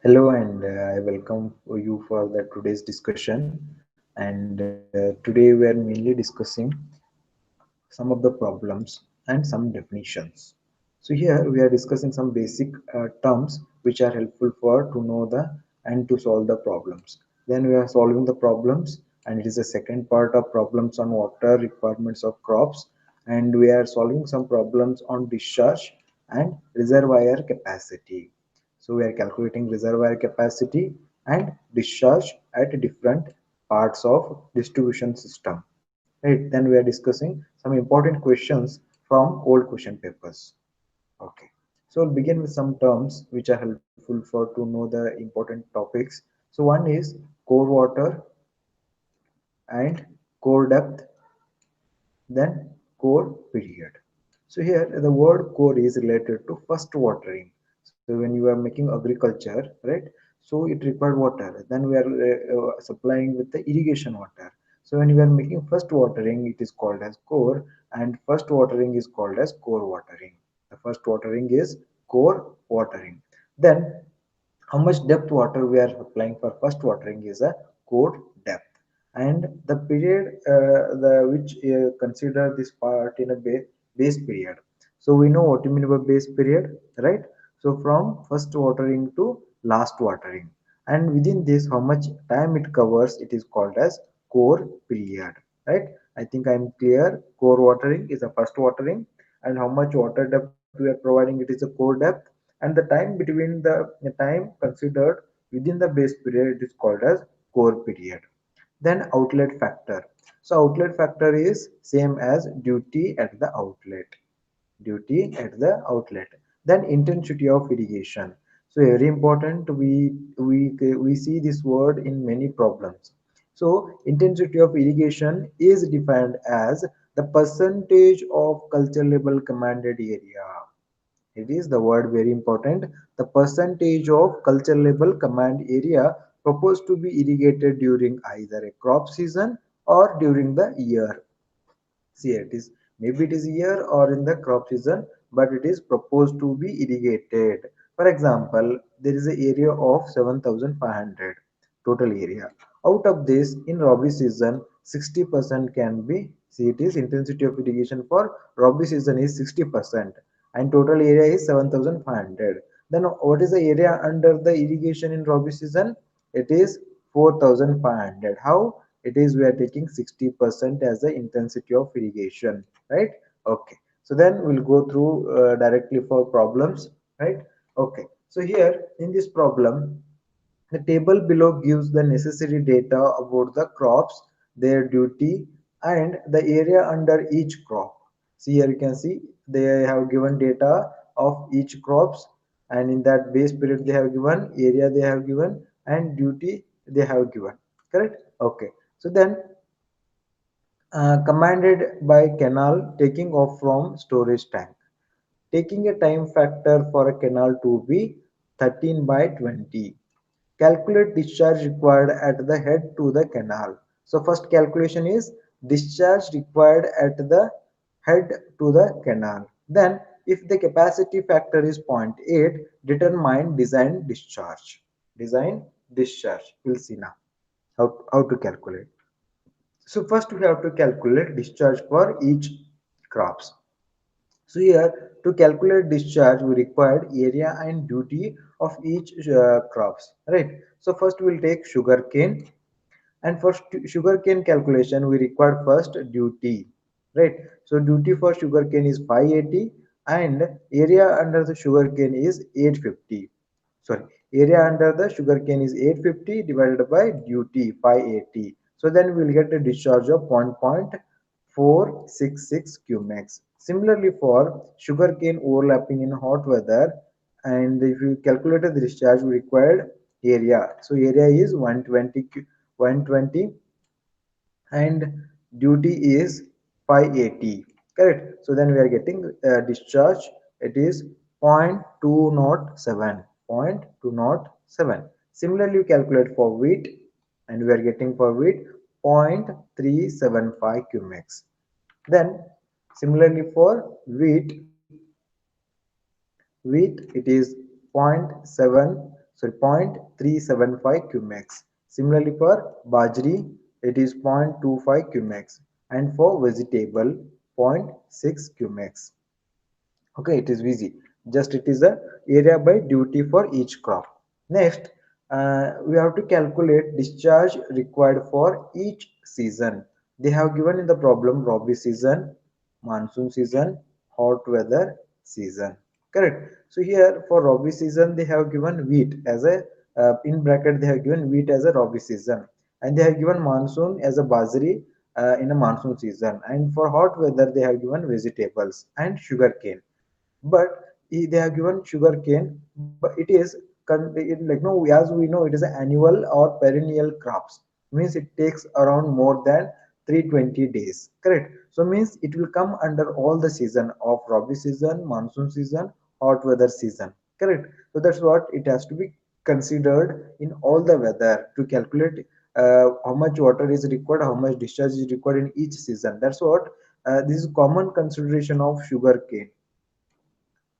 Hello and I welcome you for the today's discussion. And today we are mainly discussing some of the problems and some definitions. So here we are discussing some basic terms which are helpful for to know the and to solve the problems. Then we are solving the problems, and it is the second part of problems on water requirements of crops, and we are solving some problems on discharge and reservoir capacity. So we are calculating reservoir capacity and discharge at different parts of distribution system. Right? Then we are discussing some important questions from old question papers. Okay. So we'll begin with some terms which are helpful for to know the important topics. So one is core water and core depth, then core period. So here the word core is related to first watering. So when you are making agriculture, right? So it required water. Then we are supplying with the irrigation water. So when you are making first watering, it is called as core, and first watering is called as core watering. The first watering is core watering. Then how much depth water we are applying for first watering is a core depth, and the period the which consider this part in a base period. So we know what you mean by base period, right? So from first watering to last watering, and within this how much time it covers, it is called as core period, right? I think I'm clear. Core watering is a first watering, and how much water depth we are providing, it is a core depth, and the time between the time considered within the base period, it is called as core period. Then outlet factor. So outlet factor is same as duty at the outlet. Duty at the outlet. Then intensity of irrigation. So very important. We see this word in many problems. So intensity of irrigation is defined as the percentage of cultivable commanded area. It is the word very important. The percentage of cultivable command area proposed to be irrigated during either a crop season or during the year. See, it is maybe it is year or in the crop season, but it is proposed to be irrigated. For example, there is an area of 7,500 total area. Out of this, in Rabi season, 60% can be. See, it is intensity of irrigation for Rabi season is 60%, and total area is 7,500. Then, what is the area under the irrigation in Rabi season? It is 4,500. How? It is we are taking 60% as the intensity of irrigation, right? Okay, so then we'll go through directly for problems, right? Okay, so here in this problem, the table below gives the necessary data about the crops, their duty, and the area under each crop. See, here you can see they have given data of each crops, and in that base period they have given, area they have given, and duty they have given. Correct? Okay. So then commanded by canal taking off from storage tank, taking a time factor for a canal to be 13 by 20. Calculate discharge required at the head to the canal. So first calculation is discharge required at the head to the canal. Then if the capacity factor is 0.8, determine design discharge. Design discharge. We'll see now how to calculate. So first we have to calculate discharge for each crops. So here to calculate discharge we required area and duty of each crops, right? So first we'll take sugarcane, and for sugarcane calculation we required first duty, right? So duty for sugarcane is 580, and area under the sugarcane is 850. Sorry, area under the sugarcane is 850 divided by duty 580. So then we'll get a discharge of 1.466 cumex. Similarly for sugarcane overlapping in hot weather, and if you calculated the discharge we required area. So area is 120, and duty is 580. Correct? So then we are getting discharge. It is 0.207. 0.207. Similarly, you calculate for wheat, and we are getting for wheat 0.375 cumex. Then similarly for wheat it is 0.7 So 0.375 cumex. Similarly for bajri, it is 0.25 cumex, and for vegetable 0 0.6 cumex. Okay, it is easy. Just it is a area by duty for each crop. Next, we have to calculate discharge required for each season. They have given in the problem rabi season, monsoon season, hot weather season. Correct. So here for rabi season they have given wheat as a, in bracket they have given wheat as a rabi season, and they have given monsoon as a bajri in a monsoon season, and for hot weather they have given vegetables and sugarcane. But they have given sugar cane, but it is like no, as we know it is an annual or perennial crops, means it takes around more than 320 days. Correct. So means it will come under all the season of rabi season, monsoon season, hot weather season. Correct. So that's what it has to be considered in all the weather to calculate how much water is required, how much discharge is required in each season. That's what this is common consideration of sugar cane,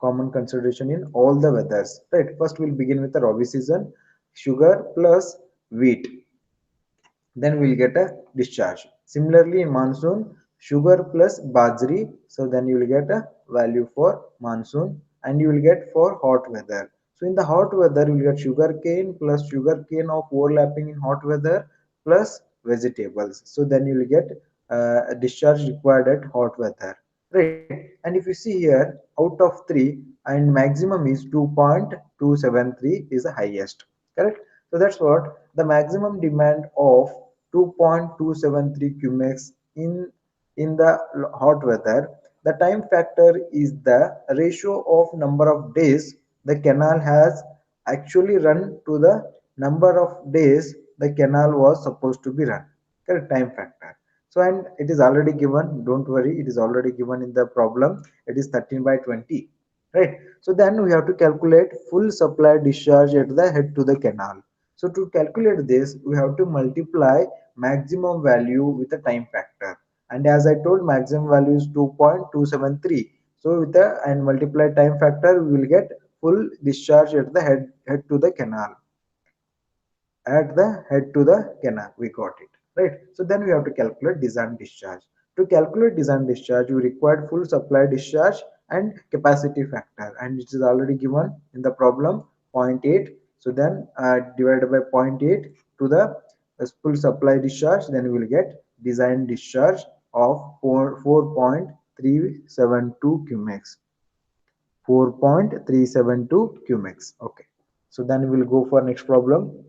common consideration in all the weathers. Right. First, we'll begin with the rabi season, sugar plus wheat. Then we'll get a discharge. Similarly, in monsoon, sugar plus bajri. So then you will get a value for monsoon, and you will get for hot weather. So in the hot weather, you will get sugar cane plus sugar cane of overlapping in hot weather plus vegetables. So then you will get a discharge required at hot weather. Right. And if you see here, out of 3, and maximum is 2.273 is the highest. Correct. So that's what the maximum demand of 2.273 cumex in the hot weather. The time factor is the ratio of number of days the canal has actually run to the number of days the canal was supposed to be run. Correct. Time factor. So and it is already given, don't worry, it is already given in the problem. It is 13 by 20. Right. So then we have to calculate full supply discharge at the head to the canal. So to calculate this, we have to multiply maximum value with the time factor. And as I told, maximum value is 2.273. So with the and multiply time factor, we will get full discharge at the head to the canal. At the head to the canal, we got it. Right. So then we have to calculate design discharge. To calculate design discharge, we require full supply discharge and capacity factor, and it is already given in the problem, zero point 0.8. So then divided by zero point 0.8 to the full supply discharge, then we will get design discharge of 4.372 cumex. 4.372 cumex. Okay. So then we will go for next problem.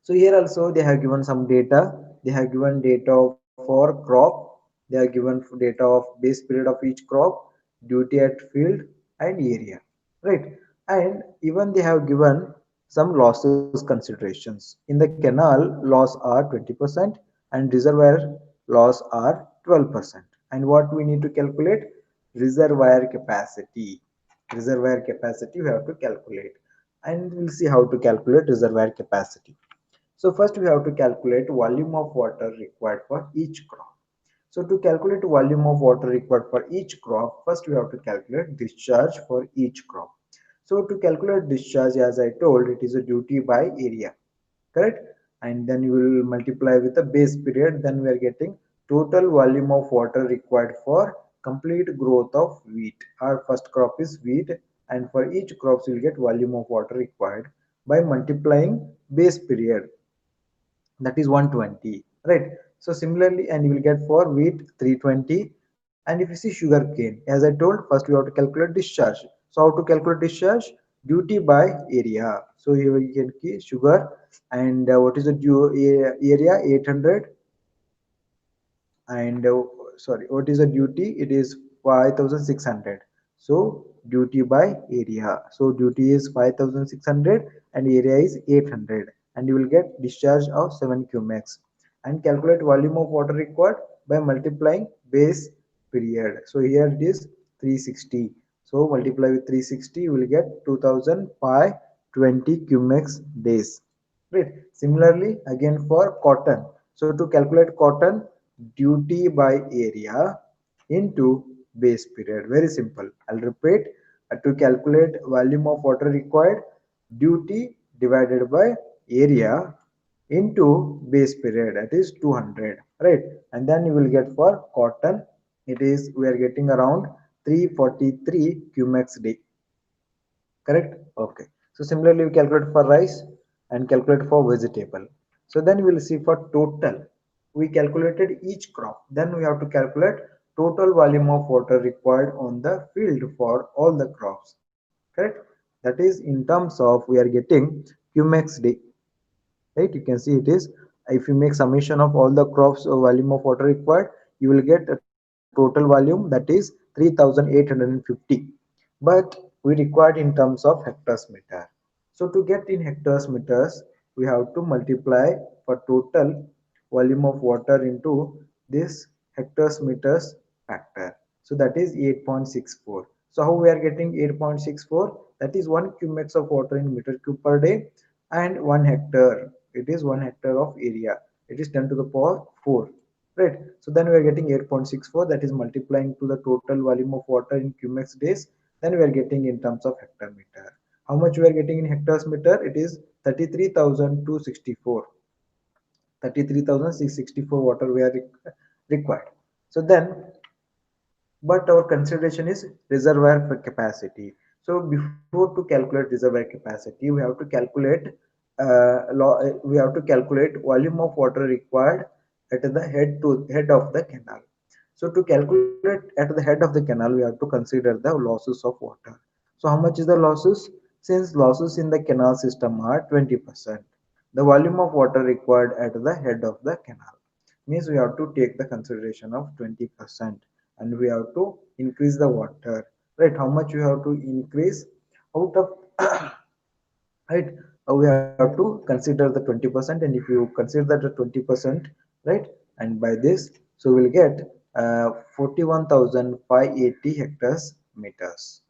So here also they have given some data. They have given data for crop. They have given data of base period of each crop, duty at field, and area. Right. And even they have given some losses considerations. In the canal, loss are 20% and reservoir loss are 12%. And what we need to calculate? Reservoir capacity. Reservoir capacity we have to calculate. And we'll see how to calculate reservoir capacity. So first we have to calculate volume of water required for each crop. So to calculate volume of water required for each crop, first we have to calculate discharge for each crop. So to calculate discharge, as I told, it is a duty by area, correct? And then you will multiply with the base period, then we are getting total volume of water required for complete growth of wheat. Our first crop is wheat, and for each crops you will get volume of water required by multiplying base period, that is 120. Right. So similarly, and you will get for wheat 320. And if you see sugar cane, as I told, first we have to calculate discharge. So how to calculate discharge? Duty by area. So here you can key sugar, and what is the area? 800. And sorry, what is the duty? It is 5600. So duty by area, so duty is 5600 and area is 800, and you will get discharge of 7 cumex. And calculate volume of water required by multiplying base period. So here it is 360. So multiply with 360, you will get 2020 cumex days. Right. Similarly, again for cotton. So to calculate cotton, duty by area into base period. Very simple. I'll repeat. To calculate volume of water required, duty divided by area into base period, that is 200, right? And then you will get for cotton, it is we are getting around 343 cumex day, correct? Okay, so similarly we calculate for rice and calculate for vegetable. So then we will see for total, we calculated each crop, then we have to calculate total volume of water required on the field for all the crops, correct? That is in terms of we are getting cumex day, right? You can see it is, if you make summation of all the crops or volume of water required, you will get a total volume that is 3850, but we required in terms of hectares meter. So to get in hectares meters, we have to multiply for total volume of water into this hectares meters factor, so that is 8.64. So how we are getting 8.64? That is 1 cumex of water in meter cube per day, and 1 hectare, it is 1 hectare of area, it is 10 to the power 4, right? So then we are getting 8.64, that is multiplying to the total volume of water in cumex days, then we are getting in terms of hectare meter. How much we are getting in hectares meter? It is 33,264, 33,664 water we are required. So then, but our consideration is reservoir capacity. So before to calculate reservoir capacity, we have to calculate we have to calculate volume of water required at the head of the canal. So to calculate at the head of the canal, we have to consider the losses of water. So how much is the losses? Since losses in the canal system are 20%, the volume of water required at the head of the canal means we have to take the consideration of 20%, and we have to increase the water, right? How much we have to increase out of right? We have to consider the 20%, and if you consider the 20%, right, and by this, so we'll get 41,580 hectares meters,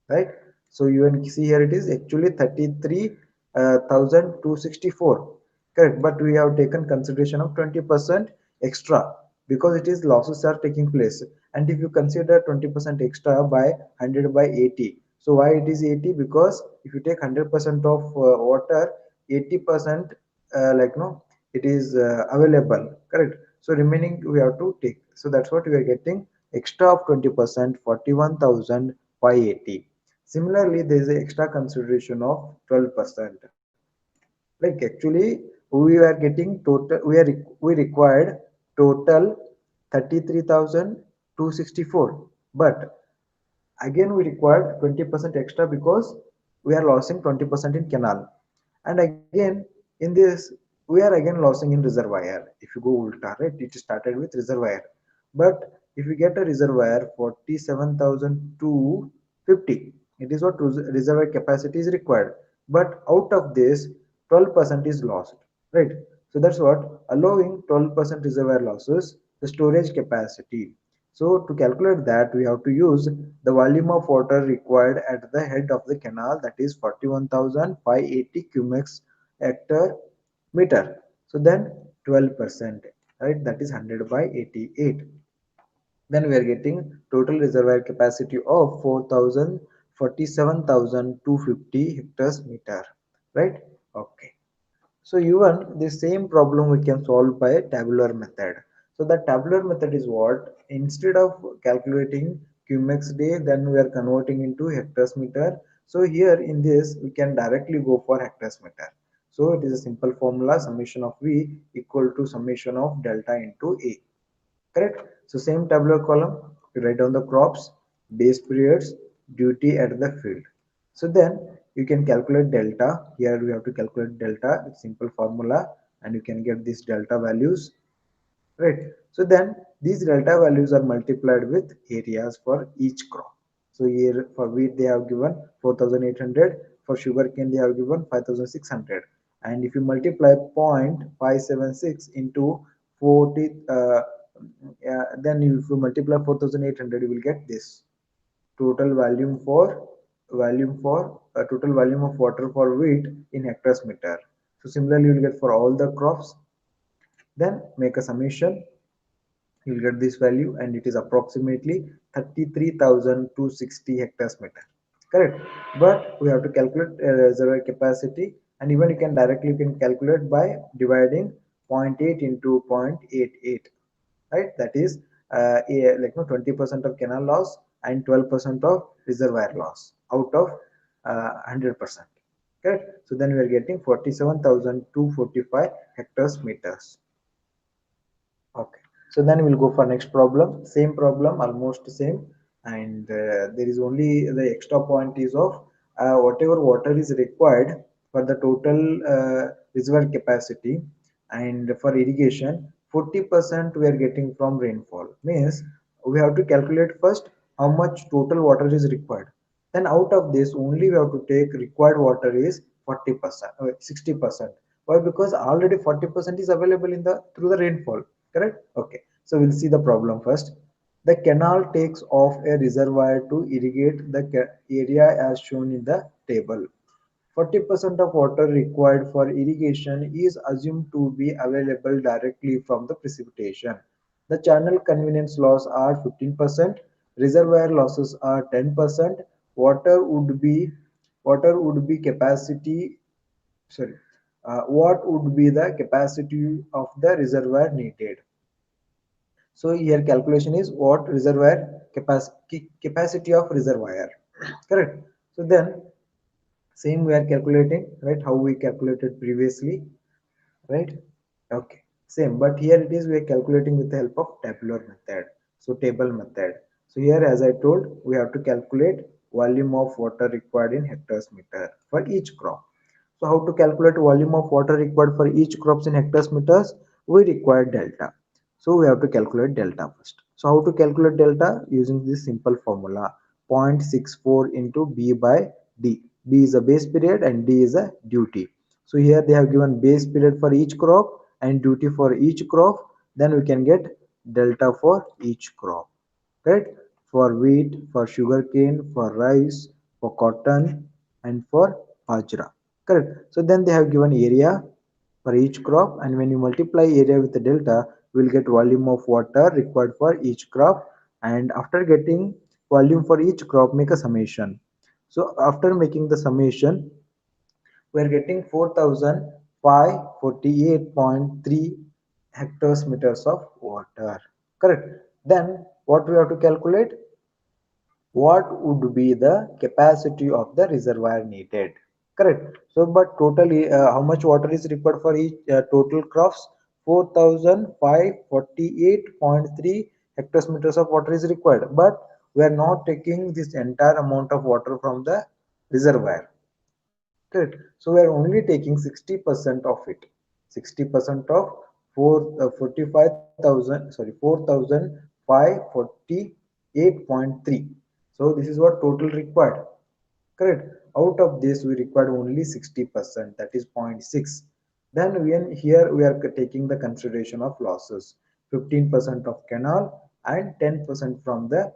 right? So you can see here it is actually 33,264, correct? But we have taken consideration of 20% extra because it is losses are taking place. And if you consider 20% extra by 100 by 80, so why it is 80? Because if you take 100% of water, 80% like no, it is available, correct? So remaining we have to take. So that's what we are getting extra of 20%, 41,580. Similarly, there is an extra consideration of 12%. Like actually, we are getting total. We required total 33,264, but again we required 20% extra because we are losing 20% in canal, and again in this we are again losing in reservoir. If you go ulta, right, it started with reservoir, but if you get a reservoir 47,250, it is what reservoir capacity is required, but out of this 12% is lost, right? So that's what allowing 12% reservoir losses the storage capacity. So to calculate that, we have to use the volume of water required at the head of the canal, that is 41,580 cumex hectare meter. So then 12%, right? That is 100 by 88. Then we are getting total reservoir capacity of 4,47,250 hectares meter, right? Okay. So even the same problem we can solve by a tabular method. So the tabular method is what? Instead of calculating cumex day, then we are converting into hectares meter. So here in this, we can directly go for hectares meter. So it is a simple formula, summation of V equal to summation of delta into A. Correct? So same tabular column, you write down the crops, base periods, duty at the field. So then you can calculate delta. Here we have to calculate delta. It's simple formula, and you can get these delta values, right? So then these delta values are multiplied with areas for each crop. So here for wheat they have given 4,800, for sugarcane they have given 5,600, and if you multiply 0.576 into 40, then if you multiply 4,800, you will get this total total volume of water for wheat in hectares meter. So similarly, you will get for all the crops. Then make a summation, you'll get this value, and it is approximately 33,260 hectares meter, correct? But we have to calculate reservoir capacity. and even you can calculate by dividing zero point 0.8 into 0.88, right? That is like 20% of canal loss and 12% of reservoir loss out of 100%. Correct. So then we are getting 47,245 hectares meters. Okay, so then we'll go for next problem. Same problem, almost same, and there is only the extra point is of whatever water is required for the total reservoir capacity, and for irrigation, 40% we are getting from rainfall. Means we have to calculate first how much total water is required. Then out of this, only we have to take required water is 40%, 60%. Why? Because already 40% is available in the through the rainfall. Correct? Okay. So we'll see the problem first. The canal takes off a reservoir to irrigate the area as shown in the table. 40% of water required for irrigation is assumed to be available directly from the precipitation. The channel convenience loss are 15%, reservoir losses are 10%, water would be capacity, sorry, what would be the capacity of the reservoir needed. So here calculation is what reservoir capacity of reservoir. Correct. So then same we are calculating, right, how we calculated previously, right? Okay, same, but here it is we are calculating with the help of tabular method, so table method. So here, as I told, we have to calculate volume of water required in hectares meter for each crop. So how to calculate volume of water required for each crops in hectares meters? We require delta. So we have to calculate delta first. So how to calculate delta? Using this simple formula, 0.64 into B by D. B is a base period and D is a duty. So here they have given base period for each crop and duty for each crop. Then we can get delta for each crop, right? For wheat, for sugarcane, for rice, for cotton, and for bajra. Correct. So then they have given area for each crop, and when you multiply area with the delta, we will get volume of water required for each crop. And after getting volume for each crop, make a summation. So after making the summation, we are getting 4,548.3 hectares meters of water. Correct. Then what we have to calculate? What would be the capacity of the reservoir needed? Correct. So but totally how much water is required for each total crops? 4,548.3 hectares meters of water is required, but we are not taking this entire amount of water from the reservoir. Correct. So we are only taking 60% of it. 60% of 45,000, sorry, 4,548.3. So this is what total required. Correct. Out of this we required only 60%, that is 0.6. Then when here we are taking the consideration of losses, 15% of canal and 10% from the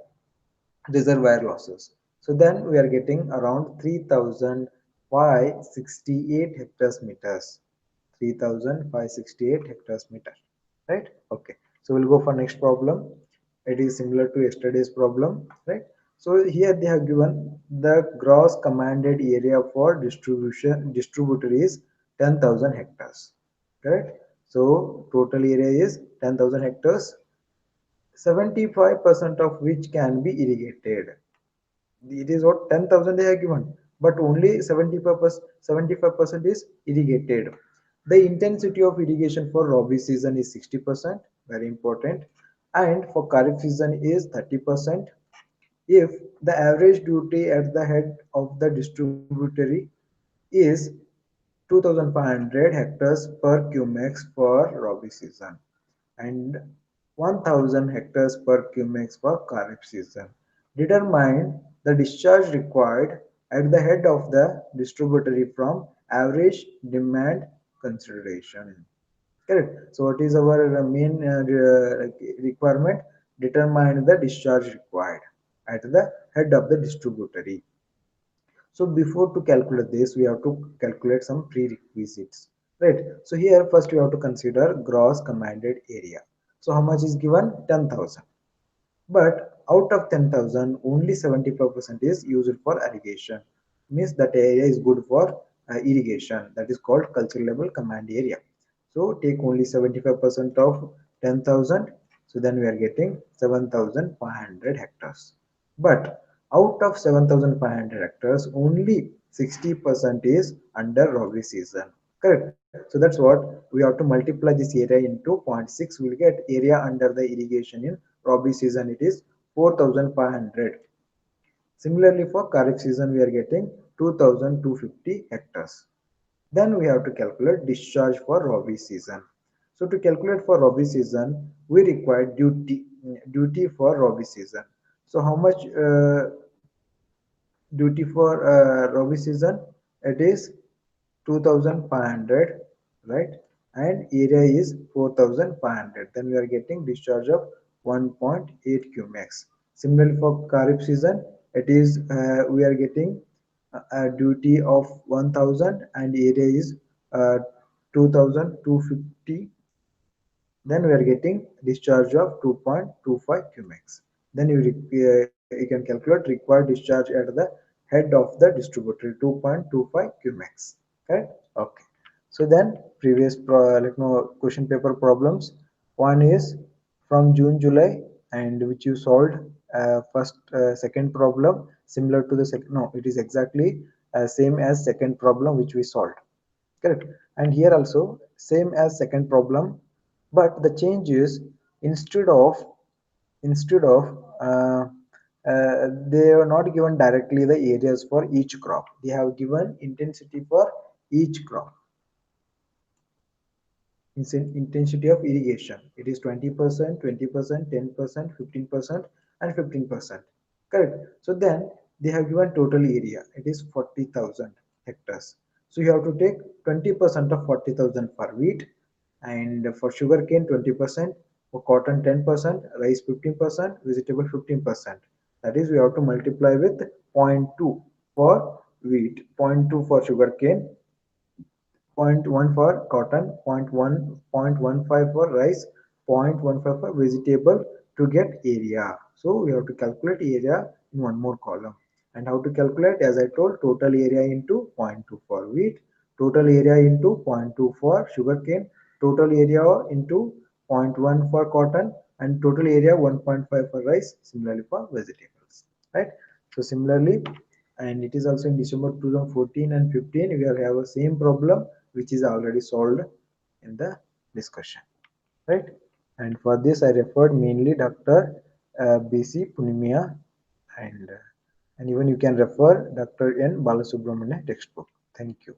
reservoir losses. So then we are getting around 3,568 hectares meters. 3,568 hectares meter. Right? Okay. So we'll go for next problem. It is similar to yesterday's problem. Right? So here they have given the gross commanded area for distributor is 10,000 hectares. Correct? So total area is 10,000 hectares, 75% of which can be irrigated. It is what 10,000 they are given, but only 75% is irrigated. The intensity of irrigation for Rabi season is 60%, very important, and for Kharif season is 30%. If the average duty at the head of the distributory is 2,500 hectares per cumex for Rabi season and 1,000 hectares per cumex for Kharif season. Determine the discharge required at the head of the distributory from average demand consideration. Correct. So what is our main requirement? Determine the discharge required at the head of the distributory. So before to calculate this, we have to calculate some prerequisites, right? So here first we have to consider gross commanded area. So how much is given? 10,000. But out of 10,000, only 75% is used for irrigation. Means that area is good for irrigation, that is called culture level command area. So take only 75% of 10,000, so then we are getting 7,500 hectares. But out of 7,500 hectares, only 60% is under Rabi season. Correct. So that's what we have to multiply this area into 0.6. We will get area under the irrigation in Rabi season. It is 4,500. Similarly, for Kharif season, we are getting 2,250 hectares. Then we have to calculate discharge for Rabi season. So to calculate for Rabi season, we require duty for Rabi season. So how much duty for Rabi season? It is 2,500, right? And area is 4,500. Then we are getting discharge of 1.8 cumex. Similarly for Kharif season, it is we are getting a duty of 1,000 and area is 2,250. Then we are getting discharge of 2.25 cumex. Then you can calculate required discharge at the head of the distributor, 2.25 cumex. Correct? Okay. So then previous question paper problems. One is from June July, and which you solved first second problem similar to the second. No, it is exactly same as second problem which we solved. Correct. And here also same as second problem, but the change is instead of instead of they are not given directly the areas for each crop. They have given intensity for each crop. Intensity of irrigation, it is 20%, 20%, 10%, 15%, and 15%. Correct. So then they have given total area, it is 40,000 hectares. So you have to take 20% of 40,000 for wheat, and for sugarcane 20%, for cotton 10%, rice 15%, vegetable 15%. That is, we have to multiply with 0.2 for wheat, 0.2 for sugarcane, 0.1 for cotton, 0.15 for rice, 0.15 for vegetable to get area. So we have to calculate area in one more column. And how to calculate? As I told, total area into 0.2 for wheat, total area into 0.2 for sugarcane, total area into 0.1 for cotton, and total area 1.5 for rice, similarly for vegetables. Right? So similarly, and it is also in December 2014 and 15 we have a same problem which is already solved in the discussion, right? And for this I referred mainly Dr. BC Punimia, and even you can refer Dr. N Balasubramania textbook. Thank you.